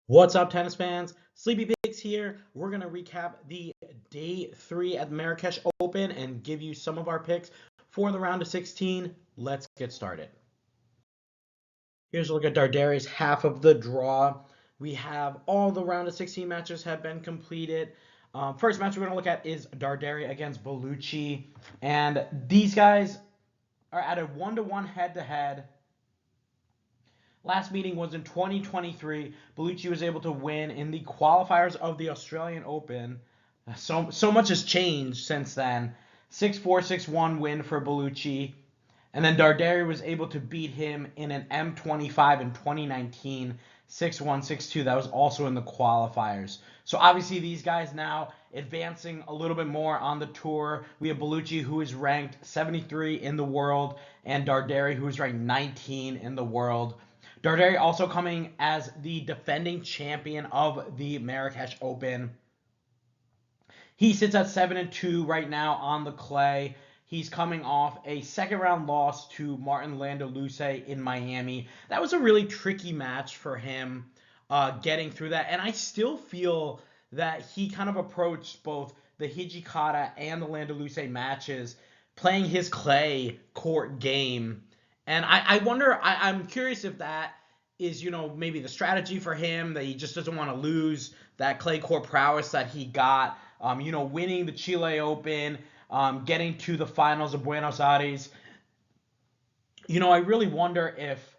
What's up, tennis fans? Sleepy Pigs here. We're going to recap the day 3 at the Marrakech Open and give you some of our picks for the round of 16. Let's get started. Here's a look at Darderi's half of the draw. We have all the round of 16 matches have been completed. First match we're going to look at is Darderi against Bellucci. And these guys are at a 1-1 head-to-head. Last meeting was in 2023. Bellucci was able to win in the qualifiers of the Australian Open. So much has changed since then. 6-4, 6-1 win for Bellucci. And then Darderi was able to beat him in an M25 in 2019, 6-1, 6-2. That was also in the qualifiers. So obviously these guys now advancing a little bit more on the tour. We have Bellucci, who is ranked 73 in the world, and Darderi, who is ranked 19 in the world. Darderi also coming as the defending champion of the Marrakech Open. He sits at 7-2 right now on the clay. He's coming off a second-round loss to Martin Landaluce in Miami. That was a really tricky match for him getting through that. And I still feel that he kind of approached both the Hijikata and the Landaluce matches playing his clay court game. And I wonder, I'm curious if that is, maybe the strategy for him, that he just doesn't want to lose that clay court prowess that he got, winning the Chile Open, getting to the finals of Buenos Aires. I really wonder if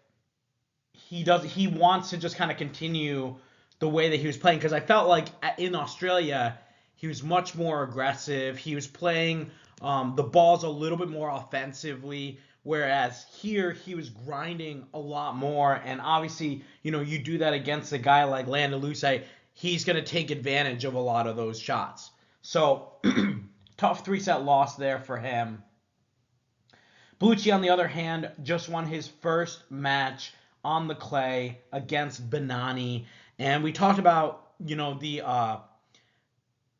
he wants to just kind of continue the way that he was playing, because I felt like in Australia he was much more aggressive. He was playing the balls a little bit more offensively, whereas here he was grinding a lot more. And obviously, you do that against a guy like Landaluce, he's going to take advantage of a lot of those shots. So tough 3-set loss there for him. Bellucci, on the other hand, just won his first match on the clay against Bennani. And we talked about,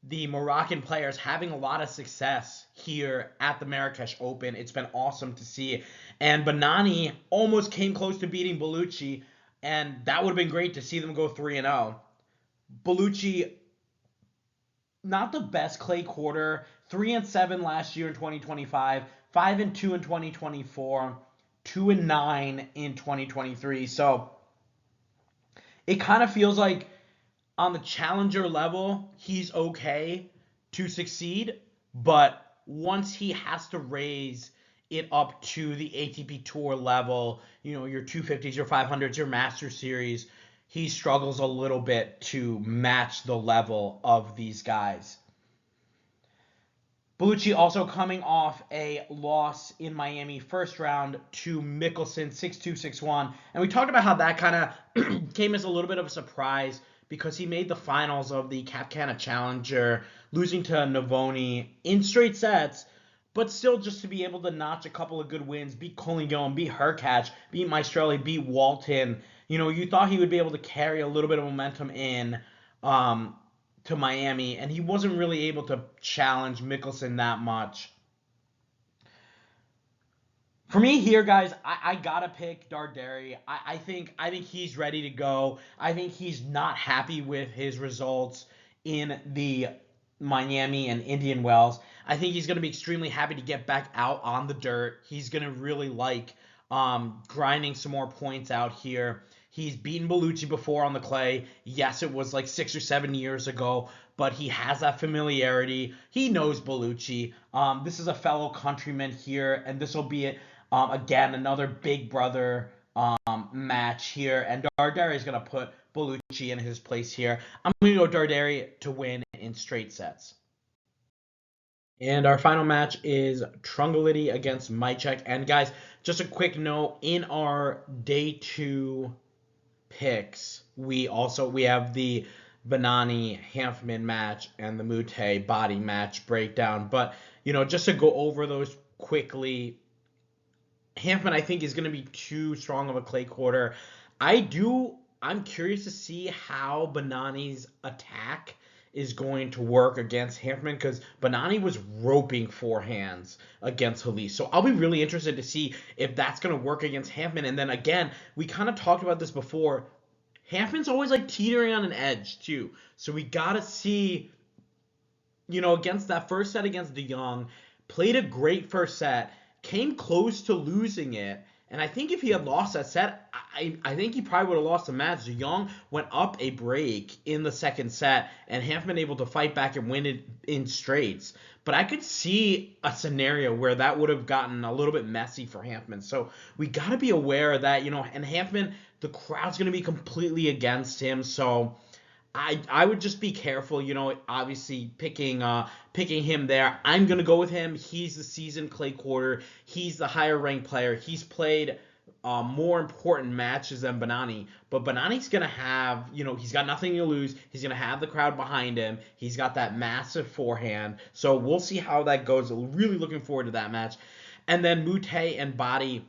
the Moroccan players having a lot of success here at the Marrakech Open. It's been awesome to see. And Bennani almost came close to beating Bellucci, and that would have been great to see them go 3-0. Bellucci, not the best clay quarter. 3-7 last year in 2025, 5-2 in 2024, 2-9 in 2023. So it kind of feels like on the challenger level, he's okay to succeed, but once he has to raise it up to the ATP Tour level, your 250s, your 500s, your Master Series, he struggles a little bit to match the level of these guys. Bellucci also coming off a loss in Miami first round to Mickelson, 6-2, 6-1. And we talked about how that kind of came as a little bit of a surprise, because he made the finals of the Cap Cana Challenger, losing to Navoni in straight sets, but still just to be able to notch a couple of good wins, beat Colingone, beat Hurkacz, beat Maestrelli, beat Walton. You thought he would be able to carry a little bit of momentum in to Miami, and he wasn't really able to challenge Mickelson that much. For me here, guys, I gotta pick Darderi. I think he's ready to go. I think he's not happy with his results in the Miami and Indian Wells. I think he's gonna be extremely happy to get back out on the dirt. He's gonna really like grinding some more points out here. He's beaten Bellucci before on the clay. Yes, it was like 6 or 7 years ago, but he has that familiarity. He knows Bellucci. This is a fellow countryman here, and this will be it. Again, another big brother match here, and Darderi is going to put Bellucci in his place here. I'm going to go Darderi to win in straight sets. And our final match is Tungelliti against Majchrzak. And guys, just a quick note, in our day 2 picks, we have the Bennani Hanfmann match and the Moutet Baadi match breakdown. But, just to go over those quickly, Hanfmann, I think, is going to be too strong of a clay quarter. I'm curious to see how Bennani's attack is going to work against Hanfmann, because Bennani was roping forehands against Halys. So I'll be really interested to see if that's going to work against Hanfmann. And then again, we kind of talked about this before. Hanfmann's always like teetering on an edge too. So we gotta see, against that first set against De Jong, played a great first set, came close to losing it. And I think if he had lost that set, I think he probably would have lost the match. De Jong went up a break in the second set, and Hanfmann able to fight back and win it in straights. But I could see a scenario where that would have gotten a little bit messy for Hanfmann. So we got to be aware of that, and Hanfmann, the crowd's going to be completely against him. So I would just be careful, obviously picking him there. I'm gonna go with him. He's the seasoned clay quarter. He's the higher ranked player. He's played more important matches than Bennani, but Bennani's gonna have, he's got nothing to lose. He's gonna have the crowd behind him. He's got that massive forehand. So we'll see how that goes. Really looking forward to that match. And then Moutet and Baadi.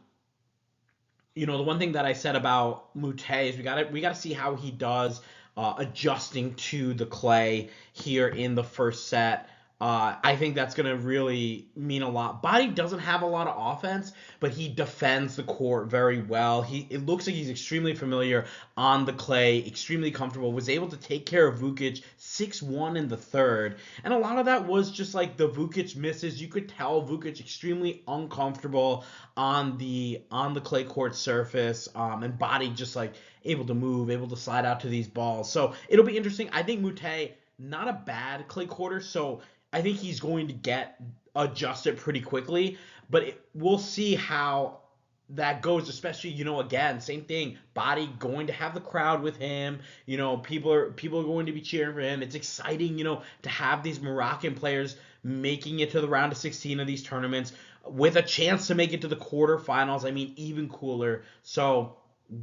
The one thing that I said about Moutet is we gotta see how he does adjusting to the clay here in the first set. I think that's going to really mean a lot. Baadi doesn't have a lot of offense, but he defends the court very well. It looks like he's extremely familiar on the clay, extremely comfortable, was able to take care of Vukic 6-1 in the third. And a lot of that was just like the Vukic misses. You could tell Vukic extremely uncomfortable on the clay court surface, and Baadi just like able to move, able to slide out to these balls. So it'll be interesting. I think Moutet, not a bad clay quarter, so I think he's going to get adjusted pretty quickly, but we'll see how that goes, especially, again, same thing, Baadi going to have the crowd with him, people are going to be cheering for him. It's exciting, to have these Moroccan players making it to the round of 16 of these tournaments with a chance to make it to the quarterfinals. I mean, even cooler. So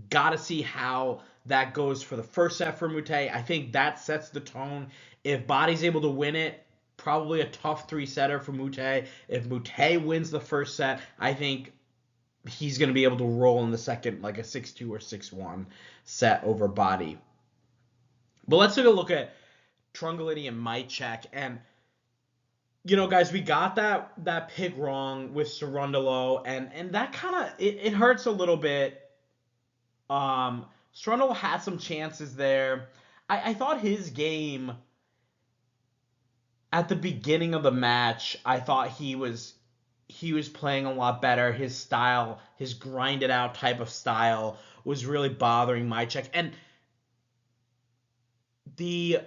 gotta see how that goes for the first set for Moutet. I think that sets the tone. If Baadi's able to win it, probably a tough three-setter for Moutet. If Moutet wins the first set, I think he's going to be able to roll in the second, like a 6-2 or 6-1 set over Baadi. But let's take a look at Tungelliti and Majchrzak. And, guys, we got that pick wrong with Cerundolo, and that kind of, it hurts a little bit. Cerundolo had some chances there. I thought his game at the beginning of the match, I thought he was playing a lot better. His style, his grinded out type of style, was really bothering Majchrzak. And the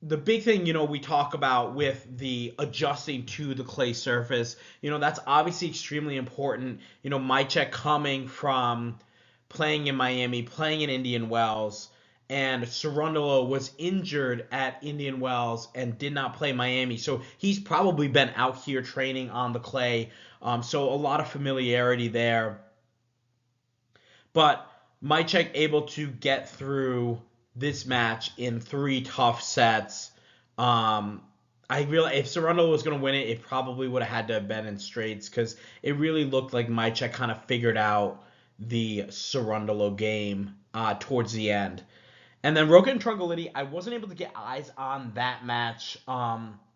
big thing, we talk about with the adjusting to the clay surface, that's obviously extremely important. Majchrzak coming from playing in Miami, playing in Indian Wells, and Cerundolo was injured at Indian Wells and did not play Miami. So he's probably been out here training on the clay. So a lot of familiarity there. But Majchrzak able to get through this match in 3 tough sets. I realize if Cerundolo was going to win it, it probably would have had to have been in straights, because it really looked like Majchrzak kind of figured out the Cerundolo game towards the end. And then Roca and Tungelliti, I wasn't able to get eyes on that match.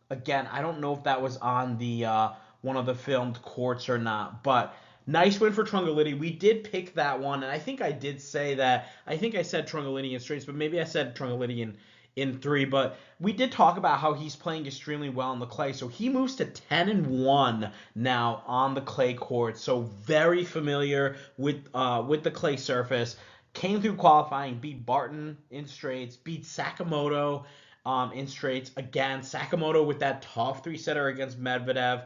Again, I don't know if that was on the one of the filmed courts or not, but nice win for Tungelliti. We did pick that one, and I think I did say that. I think I said Tungelliti in straights, but maybe I said Tungelliti in 3. But we did talk about how he's playing extremely well on the clay, so he moves to 10-1 now on the clay court. So very familiar with the clay surface. Came through qualifying, beat Barton in straights, beat Sakamoto in straights. Again, Sakamoto with that tough 3-setter against Medvedev.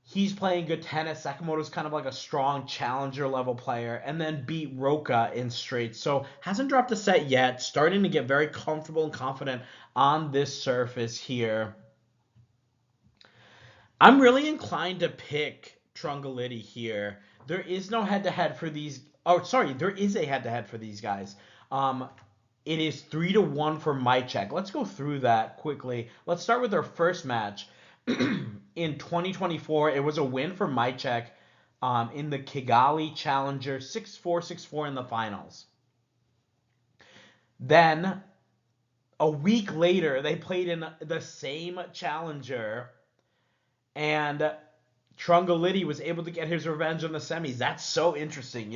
He's playing good tennis. Sakamoto's kind of like a strong challenger level player. And then beat Roca in straights. So hasn't dropped a set yet. Starting to get very comfortable and confident on this surface here. I'm really inclined to pick Tungelliti here. There is no head-to-head for these. Oh, sorry, there is a head-to-head for these guys. It is 3-1 for Majchrzak. Let's go through that quickly. Let's start with our first match. In 2024, it was a win for Majchrzak in the Kigali Challenger, 6-4, 6-4 in the finals. Then, a week later, they played in the same Challenger, and Tungelliti was able to get his revenge in the semis. That's so interesting.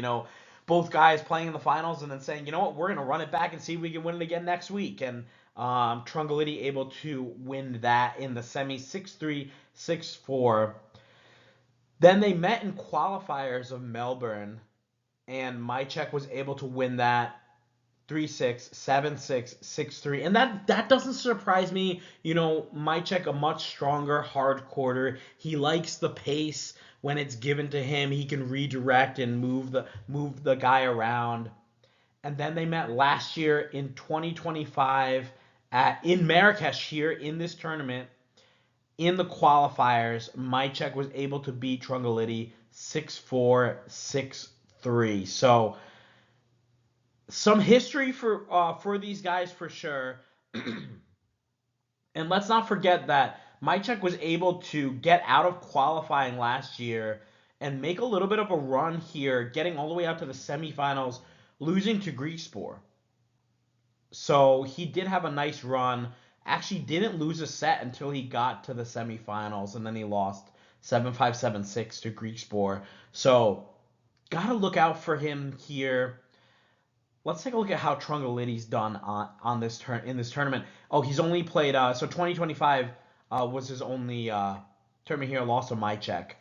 both guys playing in the finals and then saying, you know what, we're going to run it back and see if we can win it again next week. And Tungelliti able to win that in the semi 6-3, 6-4. Then they met in qualifiers of Melbourne, and Majchrzak was able to win that 3-6, 7-6, 6-3. And that doesn't surprise me. You know, Majchrzak, a much stronger hard quarter. He likes the pace when it's given to him. He can redirect and move the guy around. And then they met last year in 2025 in Marrakech here in this tournament. In the qualifiers, Majchrzak was able to beat Tungelliti 6-4, 6-3. So some history for these guys for sure. And let's not forget that Majchrzak was able to get out of qualifying last year and make a little bit of a run here, getting all the way out to the semifinals, losing to Griekspoor. So he did have a nice run. Actually didn't lose a set until he got to the semifinals, and then he lost 7-5, 7-6 to Griekspoor. So gotta look out for him here. Let's take a look at how Tungelliti's done in this tournament. Oh, he's only played so 2025 was his only tournament here. Lost to Majchrzak.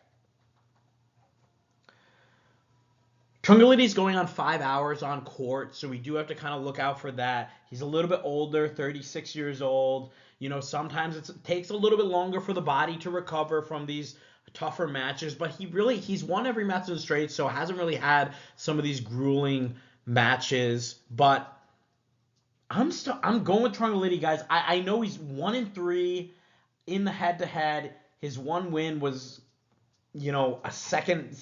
Tungelliti's going on 5 hours on court, so we do have to kind of look out for that. He's a little bit older, 36 years old. You know, sometimes it takes a little bit longer for the body to recover from these tougher matches, but he's won every match in straight, so hasn't really had some of these grueling matches. But I'm going with Tungelliti, guys. I know he's 1-3 in the head-to-head. His one win was, you know, a second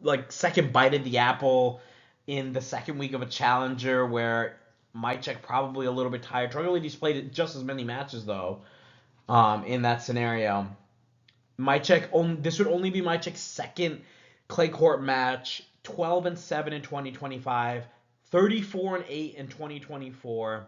bite at the apple in the second week of a challenger where Majchrzak probably a little bit tired. Tungelliti's played just as many matches though, in that scenario. This would only be Majchrzak's second clay court match. 12-7 in 2025, 34-8 in 2024.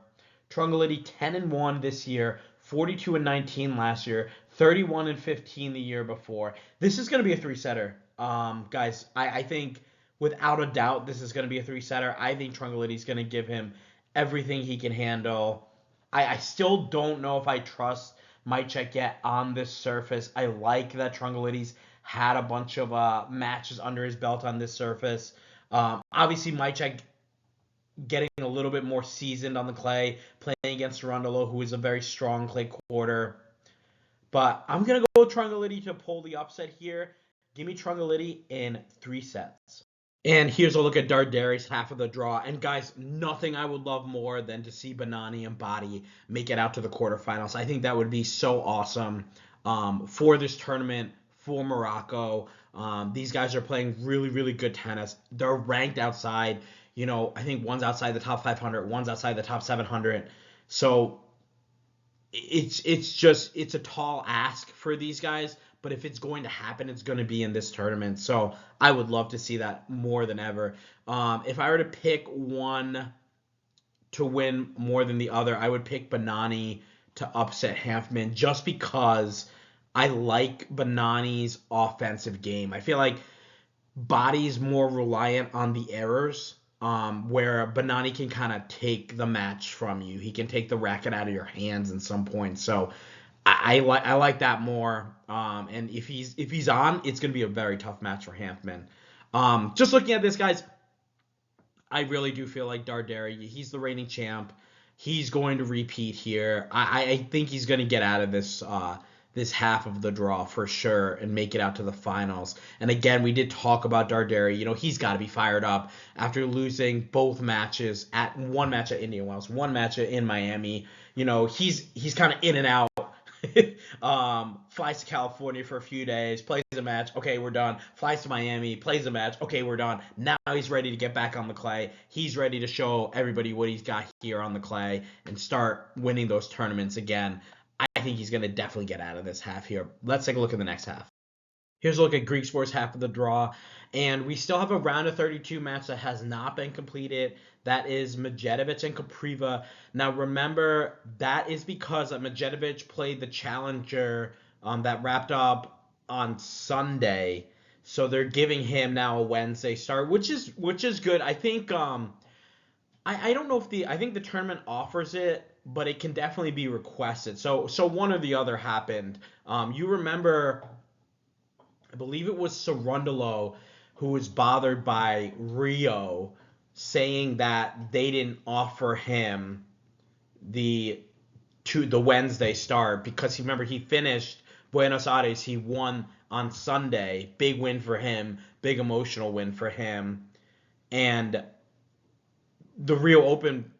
Tungelliti 10-1 this year, 42-19 last year, 31-15 the year before. This is going to be a three-setter, guys. I think without a doubt this is going to be a three-setter. I think Tungelliti's going to give him everything he can handle. I still don't know if I trust Majchrzak yet on this surface. I like that Tungelliti's had a bunch of matches under his belt on this surface. Obviously, Majchrzak getting a little bit more seasoned on the clay, playing against Rondolo, who is a very strong clay quarter. But I'm going to go with Tungelliti to pull the upset here. Give me Tungelliti in 3 sets. And here's a look at Darderi's half of the draw. And guys, nothing I would love more than to see Bennani and Baadi make it out to the quarterfinals. I think that would be so awesome for this tournament, for Morocco. These guys are playing really, really good tennis. They're ranked outside. You know, I think one's outside the top 500, one's outside the top 700. So it's a tall ask for these guys, but if it's going to happen, it's going to be in this tournament. So I would love to see that more than ever. If I were to pick one to win more than the other, I would pick Bennani to upset Hanfmann just because I like Bennani's offensive game. I feel like Baadi's more reliant on the errors, where Bennani can kind of take the match from you. He can take the racket out of your hands in some points. So I like that more. And if he's on, it's going to be a very tough match for Hanfmann. Just looking at this, guys, I really do feel like Darderi, he's the reigning champ. He's going to repeat here. I think he's going to get out of this half of the draw for sure and make it out to the finals. And again, we did talk about Darderi. You know, he's got to be fired up after losing both matches one match at Indian Wells, one match in Miami. You know, he's kind of in and out. Flies to California for a few days, plays a match, okay, we're done. Flies to Miami, plays a match, okay, we're done. Now he's ready to get back on the clay. He's ready to show everybody what he's got here on the clay and start winning those tournaments again. I think he's going to definitely get out of this half here. Let's take a look at the next half. Here's a look at Griekspoor's half of the draw. And we still have a round of 32 match that has not been completed. That is Medjedovic and Kopriva. Now remember, that is because Medjedovic played the challenger that wrapped up on Sunday. So they're giving him now a Wednesday start, which is good. I think I don't know if I think the tournament offers it, but it can definitely be requested. So one or the other happened. You remember, I believe it was Sarundalo who was bothered by Rio saying that they didn't offer him the the Wednesday start because remember he finished Buenos Aires, he won on Sunday, big win for him, big emotional win for him, and the Rio Open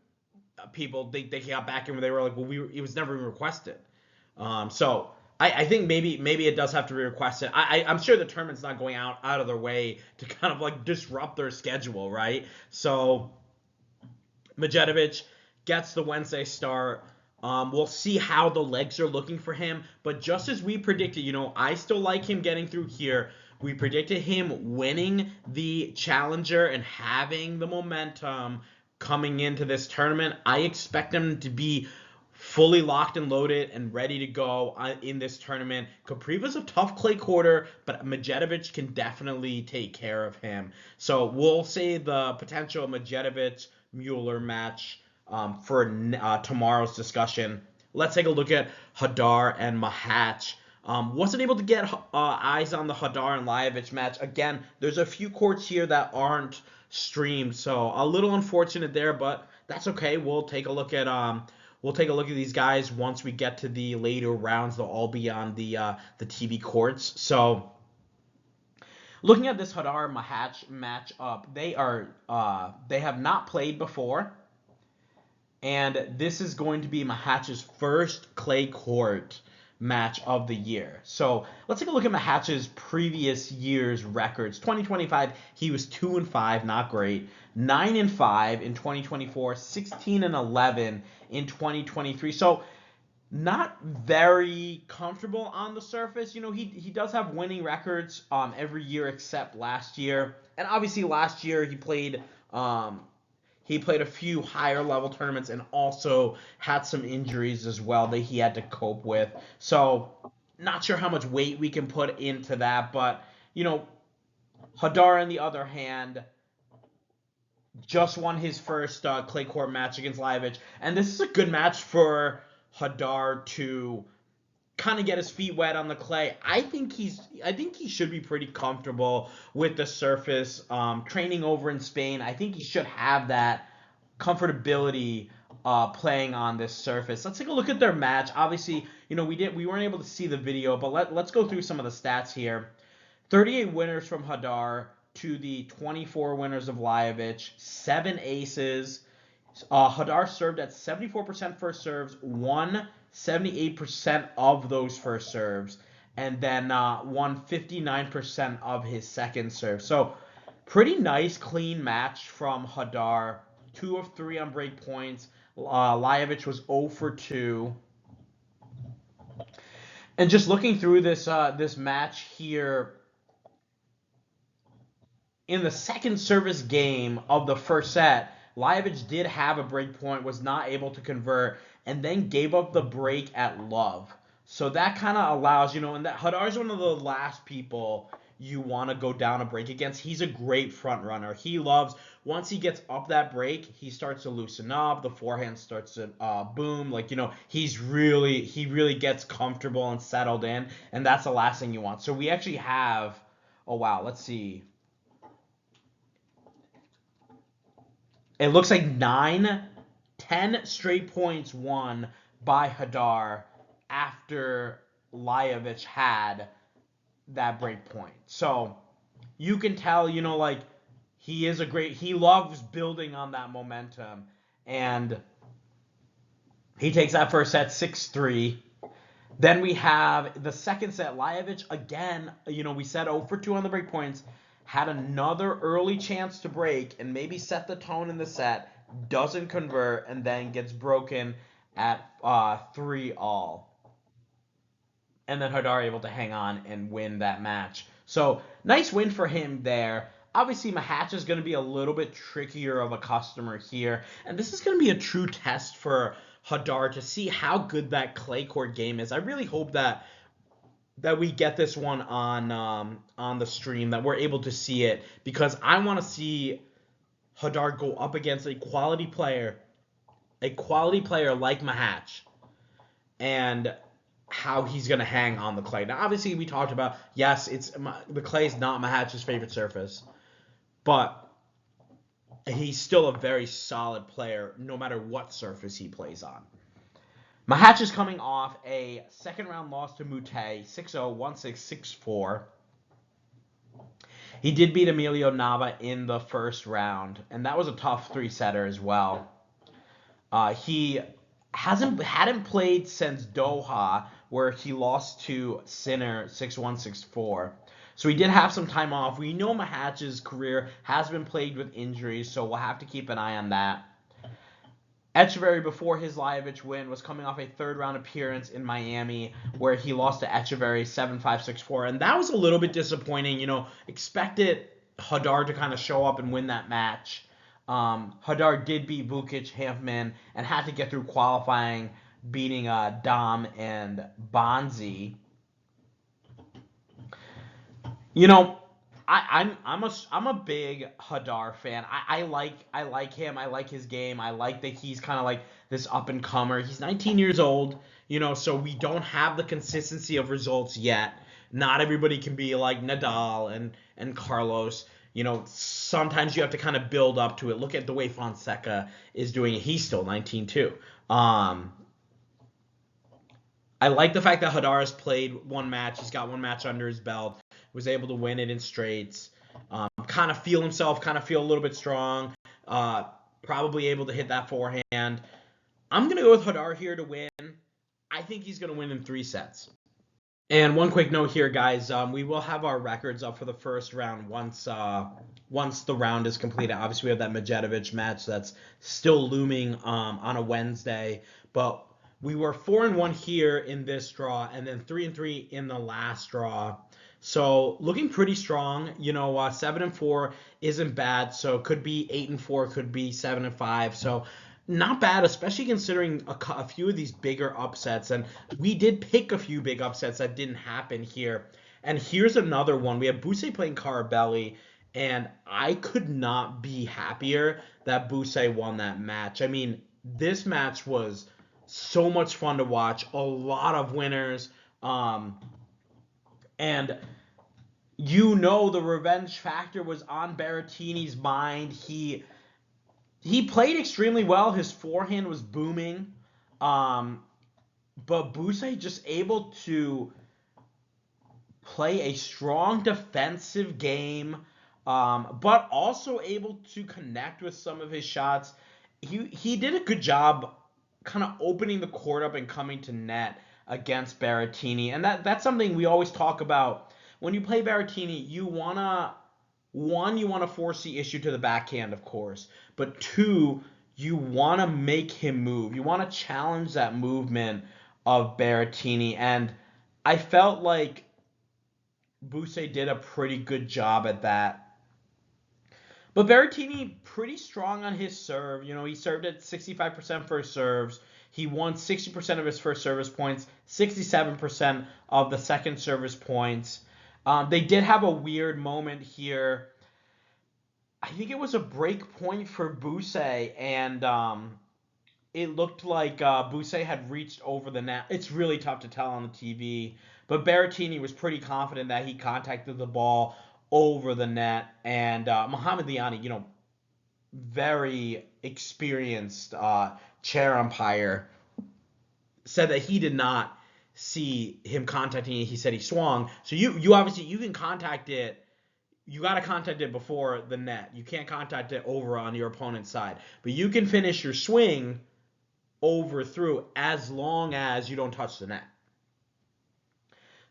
people they got back in where they were like, well, it was never requested. So I think maybe it does have to be requested. I'm sure the tournament's not going out of their way to kind of like disrupt their schedule, right? So Majchrzak gets the Wednesday start. We'll see how the legs are looking for him, but just as we predicted, I still like him getting through here. We predicted him winning the Challenger and having the momentum coming into this tournament. I expect him to be fully locked and loaded and ready to go in this tournament. Kopriva's a tough clay quarter, but Majchrzak can definitely take care of him. So we'll say the potential Majchrzak-Mueller match for tomorrow's discussion. Let's take a look at Jodar and Machac. Wasn't able to get eyes on the Jodar and Lajovic match. Again, there's a few courts here that aren't streamed, so a little unfortunate there, but that's okay. We'll take a look at these guys once we get to the later rounds. They'll all be on the TV courts. So looking at this Jodar Machac matchup, they have not played before. And this is going to be Mahac's first clay court match of the year. So let's take a look at Mahac's previous year's records. 2025, he was 2-5, not great. 9-5 in 2024, 16-11 in 2023. So not very comfortable on the surface. He does have winning records every year except last year. And obviously last year he played a few higher level tournaments and also had some injuries as well that he had to cope with. So not sure how much weight we can put into that, but Jodar on the other hand just won his first clay court match against Lajovic, and this is a good match for Jodar to kind of get his feet wet on the clay. I think he should be pretty comfortable with the surface. Training over in Spain, I think he should have that comfortability playing on this surface. Let's take a look at their match. Obviously, we weren't able to see the video, but let's go through some of the stats here. 38 winners from Jodar to the 24 winners of Lajovic, 7 aces. Jodar served at 74% first serves, won 78% of those first serves, and then won 59% of his second serve. So pretty nice, clean match from Jodar. 2 of 3 on break points. Lajovic was 0 for 2. And just looking through this match here, in the second service game of the first set, Lajovic did have a break point, was not able to convert, and then gave up the break at love. So that kind of allows, and that Jodar is one of the last people you want to go down a break against. He's a great front runner. He loves, once he gets up that break, he starts to loosen up. The forehand starts to boom. He really gets comfortable and settled in, and that's the last thing you want. So we actually have, oh wow, let's see. It looks like 10 straight points won by Jodar after Lajovic had that break point. So you can tell, he loves building on that momentum. And he takes that first set 6-3. Then we have the second set. Lajovic, again, we said 0 for 2 on the break points. Had another early chance to break and maybe set the tone in the set, doesn't convert, and then gets broken at 3-all. And then Jodar able to hang on and win that match. So nice win for him there. Obviously, Machac is going to be a little bit trickier of a customer here, and this is going to be a true test for Jodar to see how good that clay court game is. I really hope that that we get this one on the stream, that we're able to see it, because I want to see Jodar go up against a quality player like Machac, and how he's going to hang on the clay. Now, obviously, we talked about, yes, the clay is not Mahac's favorite surface, but he's still a very solid player no matter what surface he plays on. Machac is coming off a second-round loss to Moutet, 6-0, 1-6, 6-4. He did beat Emilio Nava in the first round, and that was a tough three-setter as well. He hadn't played since Doha, where he lost to Sinner 6-1, 6-4. So he did have some time off. We know Mahac's career has been plagued with injuries, so we'll have to keep an eye on that. Etcheverry, before his Lajovic win, was coming off a third-round appearance in Miami where he lost to Etcheverry 7-5, 6-4, and that was a little bit disappointing. Expected Jodar to kind of show up and win that match. Jodar did beat Vukic, Hanfmann, and had to get through qualifying, beating Dom and Bonzi. I'm a big Jodar fan. I like him. I like his game. I like that he's kind of like this up and comer. He's 19 years old, so we don't have the consistency of results yet. Not everybody can be like Nadal and Carlos. Sometimes you have to kind of build up to it. Look at the way Fonseca is doing it. He's still 19 too. I like the fact that Jodar has played one match. He's got one match under his belt. Was able to win it in straights. Kind of feel himself. Kind of feel a little bit strong. Probably able to hit that forehand. I'm going to go with Jodar here to win. I think he's going to win in 3 sets. And one quick note here, guys. We will have our records up for the first round once the round is completed. Obviously, we have that Majchrzak match that's still looming on a Wednesday. But we were 4-1 here in this draw, and then 3-3 in the last draw. So looking pretty strong. 7-4 isn't bad. So could be 8-4, could be 7-5. So not bad, especially considering a few of these bigger upsets. And we did pick a few big upsets that didn't happen here. And here's another one. We have Buse playing Carabelli, and I could not be happier that Buse won that match. I mean, this match was so much fun to watch. A lot of winners. And the revenge factor was on Berrettini's mind. He played extremely well. His forehand was booming. But Buse just able to play a strong defensive game, but also able to connect with some of his shots. He did a good job kind of opening the court up and coming to net against Berrettini. And that's something we always talk about. When you play Berrettini, you want to force the issue to the backhand, of course. But 2, you want to make him move. You want to challenge that movement of Berrettini. And I felt like Buse did a pretty good job at that. But Berrettini, pretty strong on his serve. He served at 65% first serves. He won 60% of his first service points, 67% of the second service points. They did have a weird moment here. I think it was a break point for Buse, and it looked like Buse had reached over the net. It's really tough to tell on the TV, but Berrettini was pretty confident that he contacted the ball over the net, and Mohamed Liani, very experienced chair umpire, said that he did not see him contacting it. He said he swung. So you obviously, you can contact it. You got to contact it before the net. You can't contact it over on your opponent's side. But you can finish your swing over through as long as you don't touch the net.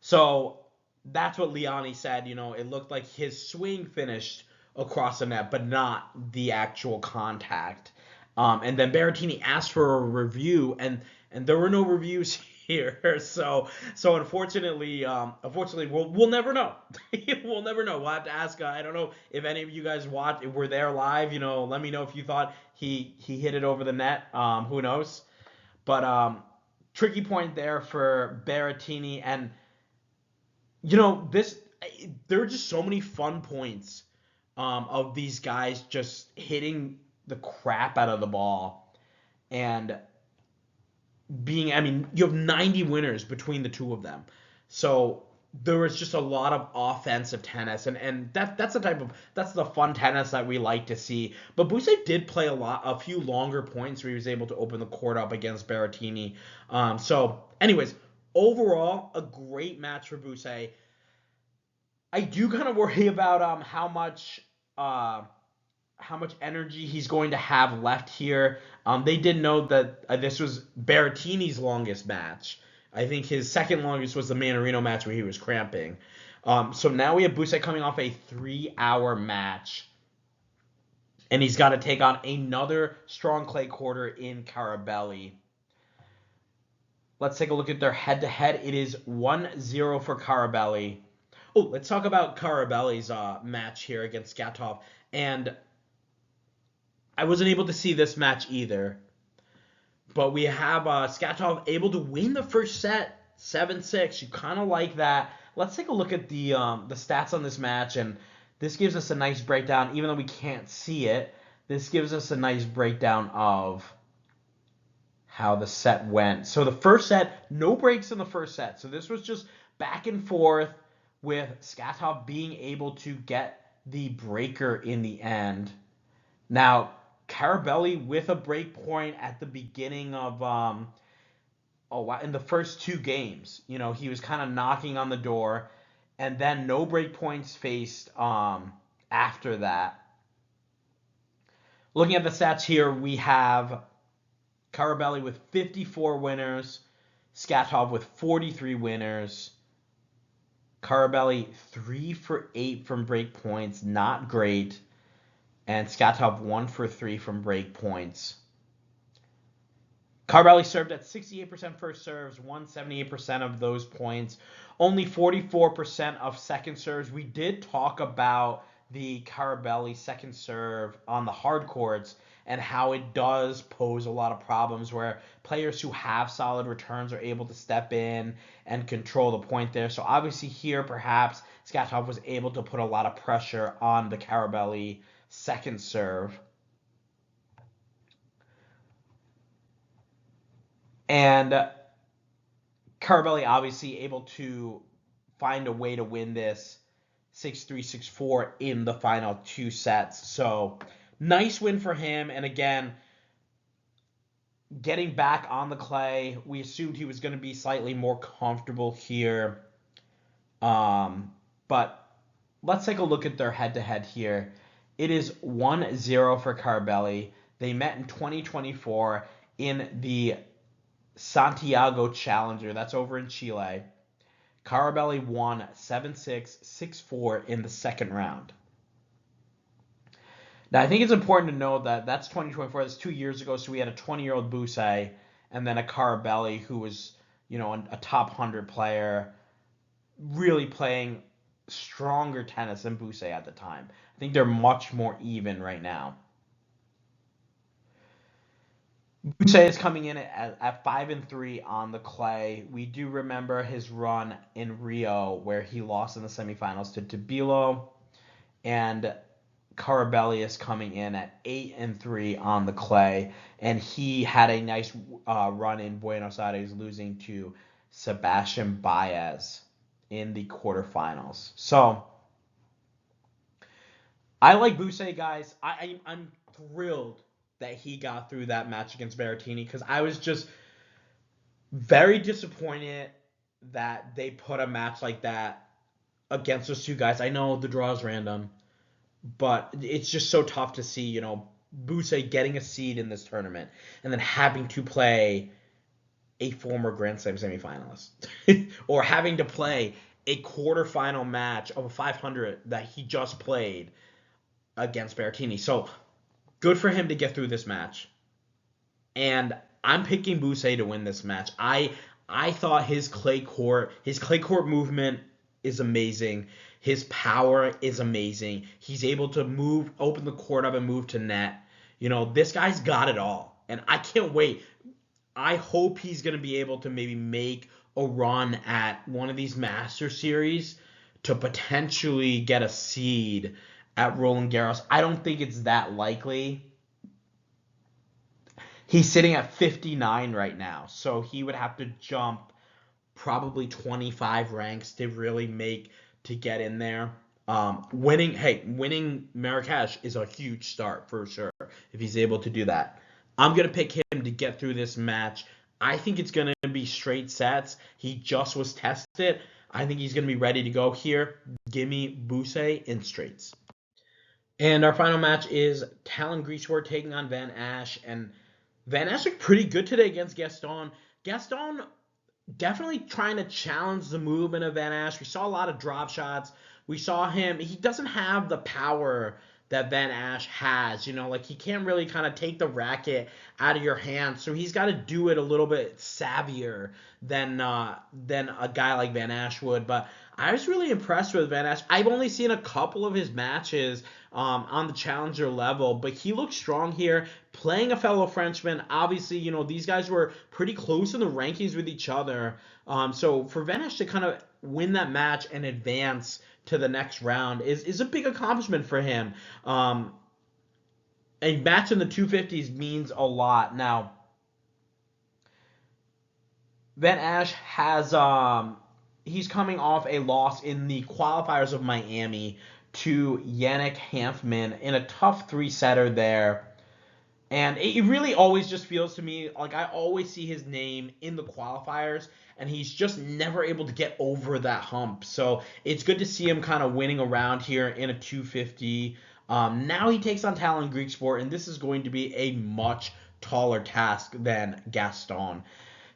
So that's what Liani said. It looked like his swing finished across the net, but not the actual contact. And then Berrettini asked for a review, and there were no reviews here. So unfortunately, we'll never know. We'll never know. We'll have to ask. I don't know if any of you guys were there live. Let me know if you thought he hit it over the net. Who knows? But tricky point there for Berrettini, and this there are just so many fun points of these guys just hitting the crap out of the ball and I mean, you have 90 winners between the two of them. So there was just a lot of offensive tennis, and that's the fun tennis that we like to see. But Buse did play a few longer points where he was able to open the court up against Berrettini. So anyways, overall a great match for Buse. I do kind of worry about uh how much energy he's going to have left here. They did note that this was Berrettini's longest match. I think his second longest was the Mannarino match where he was cramping. So now we have Buse coming off a 3-hour match, and he's got to take on another strong clay quarter in Carabelli. Let's take a look at their head-to-head. It is 1-0 for Carabelli. Oh, let's talk about Carabelli's match here against Skatov. And I wasn't able to see this match either, but we have Skatov able to win the first set 7-6. You kind of like that. Let's take a look at the stats on this match, and this gives us a nice breakdown. Even though we can't see it, this gives us a nice breakdown of how the set went. So the first set, no breaks in the first set. So this was just back and forth with Skatov being able to get the breaker in the end. Now, Carabelli with a break point at the beginning of in the first two games. He was kind of knocking on the door, and then no break points faced after that. Looking at the stats here, we have Carabelli with 54 winners, Skatov with 43 winners. Carabelli 3 for 8 from break points, not great. And Skatov 1 for 3 from break points. Carabelli served at 68% first serves, won 78% of those points. Only 44% of second serves. We did talk about the Carabelli second serve on the hard courts and how it does pose a lot of problems where players who have solid returns are able to step in and control the point there. So obviously here perhaps Skatov was able to put a lot of pressure on the Carabelli second serve. And Carabelli obviously able to find a way to win this 6-3, 6-4 in the final two sets. So nice win for him. And again, getting back on the clay, we assumed he was going to be slightly more comfortable here. But let's take a look at their head-to-head here. It is 1-0 for Carabelli. They met in 2024 in the Santiago Challenger. That's over in Chile. Carabelli won 7-6, 6-4 in the second round. Now, I think it's important to note that that's 2024. That's 2 years ago. So we had a 20-year-old Buse and then a Carabelli who was, a top 100 player, really playing stronger tennis than Buse at the time. I think they're much more even right now. Buse is coming in at 5-3 on the clay. We do remember his run in Rio where he lost in the semifinals to Tabilo, and Carabelli is coming in at 8-3 on the clay, and he had a nice run in Buenos Aires, losing to Sebastian Baez in the quarterfinals. So I like Buse, guys. I'm thrilled that he got through that match against Berrettini because I was just very disappointed that they put a match like that against those two guys. I know the draw is random, but it's just so tough to see, Buse getting a seed in this tournament and then having to play a former Grand Slam semifinalist or having to play a quarterfinal match of a 500 that he just played against Berrettini. So good for him to get through this match. And I'm picking Buse to win this match. I thought his clay court movement is amazing. His power is amazing. He's able to open the court up and move to net. This guy's got it all. And I can't wait. I hope he's going to be able to maybe make a run at one of these Master Series to potentially get a seed at Roland Garros. I don't think it's that likely. He's sitting at 59 right now, so he would have to jump probably 25 ranks to really make to get in there. Winning Marrakech is a huge start for sure if he's able to do that. I'm gonna pick him to get through this match. I think it's gonna be straight sets. He just was tested. I think he's gonna be ready to go here. Give me Buse in straights. And our final match is Talon Griekspoor taking on Van Assche. And Van Assche looked pretty good today against Gaston. Gaston definitely trying to challenge the movement of Van Assche. We saw a lot of drop shots. We saw him. He doesn't have the power that Van Assche has. Like he can't really kind of take the racket out of your hand. So he's got to do it a little bit savvier than a guy like Van Assche would. But I was really impressed with Van Assche. I've only seen a couple of his matches on the challenger level, but he looks strong here. Playing a fellow Frenchman, obviously, these guys were pretty close in the rankings with each other. So for Van Assche to kind of win that match and advance to the next round is a big accomplishment for him. A match in the 250s means a lot. Now, Van Assche has he's coming off a loss in the qualifiers of Miami to Yannick Hanfmann in a tough three-setter there. And it really always just feels to me like I always see his name in the qualifiers, and he's just never able to get over that hump. So it's good to see him kind of winning around here in a 250. Now he takes on Talon Griekspoor, and this is going to be a much taller task than Gaston.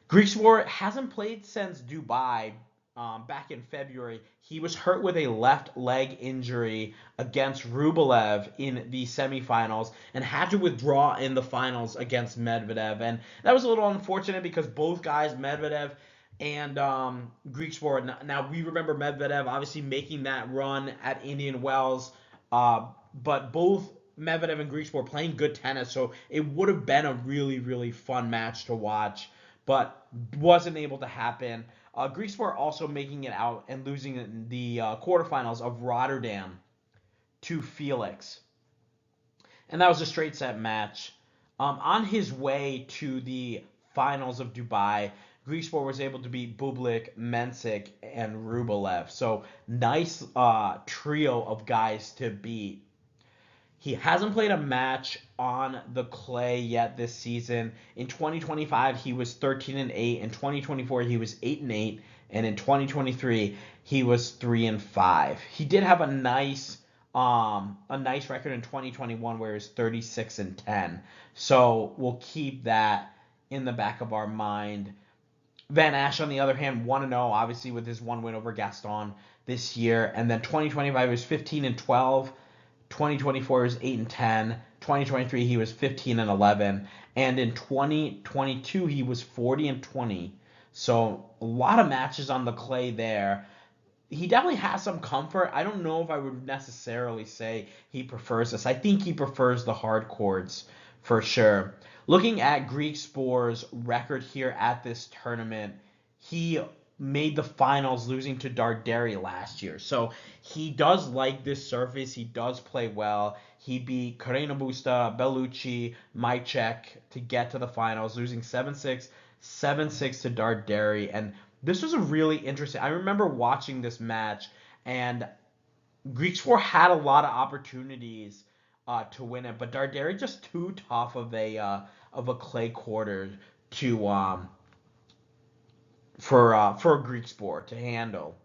Griekspoor hasn't played since Dubai back in February. He was hurt with a left leg injury against Rublev in the semifinals and had to withdraw in the finals against Medvedev. And that was a little unfortunate because both guys, Medvedev and Griekspoor, now we remember Medvedev obviously making that run at Indian Wells, but both Medvedev and Griekspoor playing good tennis, so it would have been a really, really fun match to watch, but wasn't able to happen. Griekspoor also making it out and losing the quarterfinals of Rotterdam to Felix. And that was a straight set match. On his way to the finals of Dubai, Griekspoor was able to beat Bublik, Mensik, and Rublev. So nice trio of guys to beat. He hasn't played a match on the clay yet this season. In 2025, he was 13-8. In 2024, he was 8-8, and in 2023, he was 3-5. He did have a nice record in 2021 where he was 36-10. So we'll keep that in the back of our mind. Van Assche, on the other hand, 1-0, obviously with his one win over Gaston this year, and then 2025 he was 15-12. 2024 was 8-10. 2023 he was 15-11, and in 2022 he was 40-20. So a lot of matches on the clay there. He definitely has some comfort. I don't know if I would necessarily say he prefers this. I think he prefers the hard courts for sure. Looking at Griekspoor's record here at this tournament, he made the finals losing to Darderi last year. So he does like this surface. He does play well. He beat Carreño Busta, Bellucci, Majchrzak to get to the finals, losing 7-6, 7-6 to Darderi. And this was a really interesting. I remember watching this match, and Griekspoor had a lot of opportunities to win it, but Darderi just too tough of a clay quarter to for Griekspoor to handle.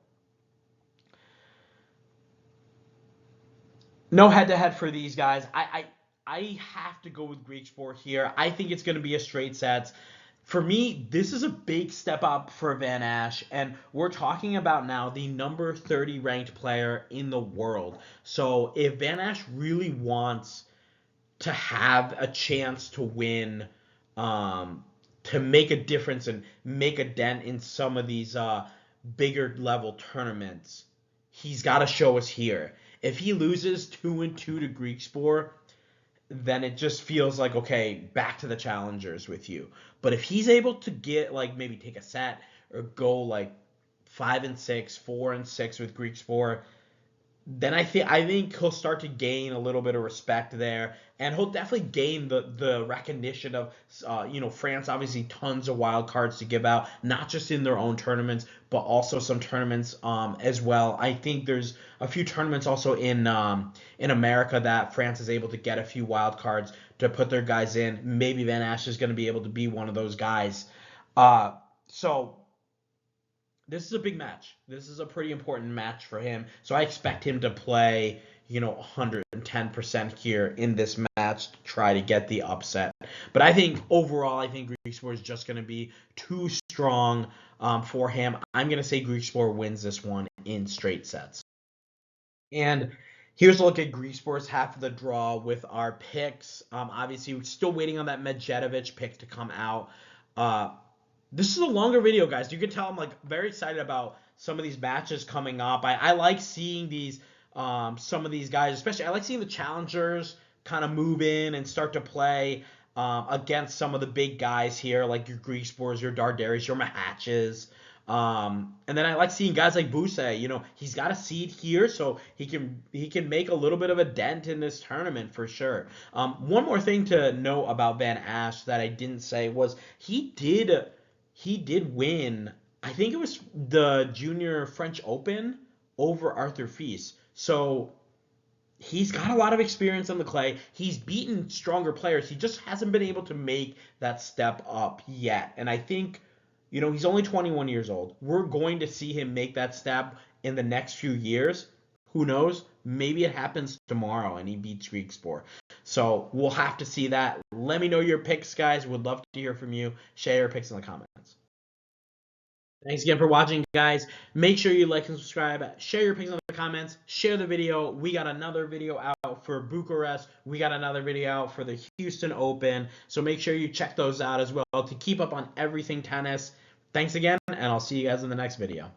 No head-to-head for these guys. I have to go with Griekspoor here. I think it's going to be a straight sets. For me, this is a big step up for Van Assche, and we're talking about now the number 30 ranked player in the world. So if Van Assche really wants to have a chance to win, to make a difference and make a dent in some of these bigger level tournaments, he's got to show us here. If he loses 2-2 to Griekspoor, then it just feels like, okay, back to the challengers with you. But if he's able to get, like, maybe take a set, or go like 5-6, 4-6 with Griekspoor, then I think he'll start to gain a little bit of respect there, and he'll definitely gain the recognition of France obviously tons of wild cards to give out, not just in their own tournaments but also some tournaments as well. I think there's a few tournaments also in America that France is able to get a few wild cards to put their guys in. Maybe Van Assche is going to be able to be one of those guys. So this is a big match. This is a pretty important match for him. So I expect him to play, 110% here in this match to try to get the upset. But I think overall, I think Griekspoor is just going to be too strong for him. I'm going to say Griekspoor wins this one in straight sets. And here's a look at Griekspoor's half of the draw with our picks. Obviously, we're still waiting on that Medjedovic pick to come out. This is a longer video, guys. You can tell I'm like very excited about some of these matches coming up. I like seeing these some of these guys, especially I like seeing the challengers kind of move in and start to play against some of the big guys here, like your Griekspoors, your Darderis, your Machaches. And then I like seeing guys like Buse. He's got a seed here, so he can make a little bit of a dent in this tournament for sure. One more thing to know about Van Assche that I didn't say was he did win, I think it was the Junior French Open over Arthur Fils. So he's got a lot of experience on the clay. He's beaten stronger players. He just hasn't been able to make that step up yet. And I think, he's only 21 years old. We're going to see him make that step in the next few years. Who knows? Maybe it happens tomorrow and he beats Griekspoor. So we'll have to see that. Let me know your picks, guys. Would love to hear from you. Share your picks in the comments. Thanks again for watching, guys. Make sure you like and subscribe. Share your picks in the comments. Share the video. We got another video out for Bucharest. We got another video out for the Houston Open. So make sure you check those out as well to keep up on everything tennis. Thanks again, and I'll see you guys in the next video.